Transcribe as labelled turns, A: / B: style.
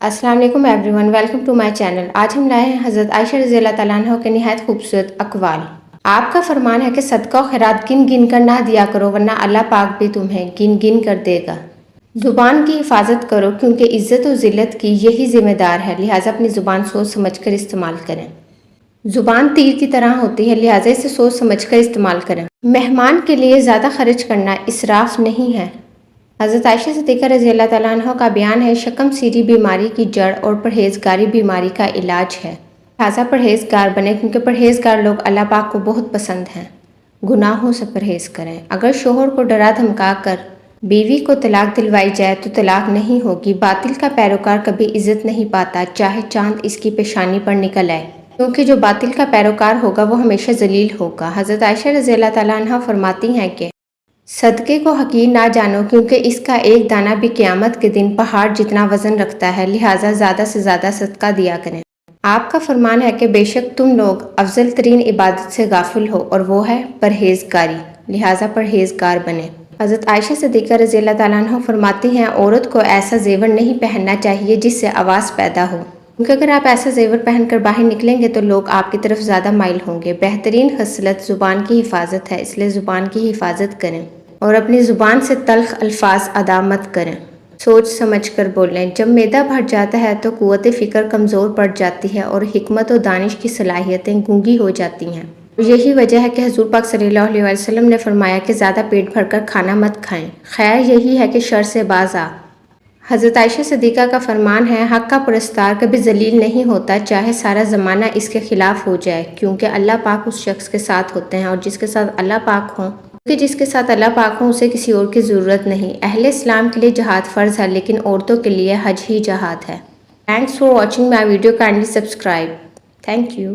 A: السلام علیکم everyone, welcome to my channel. آج ہم لائے ہیں حضرت عائشہ رضی اللہ تعالیٰ عنہ کے نہایت خوبصورت اقوال۔ آپ کا فرمان ہے کہ صدقہ و خیرات گن گن کر نہ دیا کرو، ورنہ اللہ پاک بھی تمہیں گن گن کر دے گا۔ زبان کی حفاظت کرو کیونکہ عزت و ذلت کی یہی ذمہ دار ہے، لہٰذا اپنی زبان سوچ سمجھ کر استعمال کریں۔ زبان تیر کی طرح ہوتی ہے، لہٰذا اسے سوچ سمجھ کر استعمال کریں۔ مہمان کے لیے زیادہ خرچ کرنا اسراف نہیں ہے۔ حضرت عائشہ صدیقہ رضی اللہ تعالیٰ عنہ کا بیان ہے، شکم سیری بیماری کی جڑ اور پرہیزگاری بیماری کا علاج ہے، لہٰذا پرہیزگار بنے کیونکہ پرہیزگار لوگ اللہ پاک کو بہت پسند ہیں۔ گناہوں سے پرہیز کریں۔ اگر شوہر کو ڈرا دھمکا کر بیوی کو طلاق دلوائی جائے تو طلاق نہیں ہوگی۔ باطل کا پیروکار کبھی عزت نہیں پاتا، چاہے چاند اس کی پیشانی پر نکل آئے، کیونکہ جو باطل کا پیروکار ہوگا وہ ہمیشہ ذلیل ہوگا۔ حضرت عائشہ رضی اللہ تعالیٰ عنہ فرماتی ہیں کہ صدقے کو حقیر نہ جانو کیونکہ اس کا ایک دانہ بھی قیامت کے دن پہاڑ جتنا وزن رکھتا ہے، لہٰذا زیادہ سے زیادہ صدقہ دیا کریں۔ آپ کا فرمان ہے کہ بے شک تم لوگ افضل ترین عبادت سے غافل ہو اور وہ ہے پرہیزگاری، لہٰذا پرہیزگار بنیں۔ حضرت عائشہ صدیقہ رضی اللہ تعالیٰ عنہ فرماتی ہیں، عورت کو ایسا زیور نہیں پہننا چاہیے جس سے آواز پیدا ہو، کیونکہ اگر آپ ایسا زیور پہن کر باہر نکلیں گے تو لوگ آپ کی طرف زیادہ مائل ہوں گے۔ بہترین خصلت زبان کی حفاظت ہے، اس لیے زبان کی حفاظت کریں اور اپنی زبان سے تلخ الفاظ ادا مت کریں۔ سوچ سمجھ کر بولیں۔ جب معدہ بھر جاتا ہے تو قوت فکر کمزور پڑ جاتی ہے اور حکمت و دانش کی صلاحیتیں گونگی ہو جاتی ہیں۔ یہی وجہ ہے کہ حضور پاک صلی اللہ علیہ وسلم نے فرمایا کہ زیادہ پیٹ بھر کر کھانا مت کھائیں، خیر یہی ہے کہ شر سے باز آ۔ حضرت عائشہ صدیقہ کا فرمان ہے، حق کا پرستار کبھی ذلیل نہیں ہوتا، چاہے سارا زمانہ اس کے خلاف ہو جائے، کیونکہ اللہ پاک اس شخص کے ساتھ ہوتے ہیں، اور جس کے ساتھ اللہ پاک ہوں اسے کسی اور کی ضرورت نہیں۔ اہل اسلام کے لیے جہاد فرض ہے، لیکن عورتوں کے لیے حج ہی جہاد ہے۔ Thanks for watching my video, kindly subscribe. Thank you.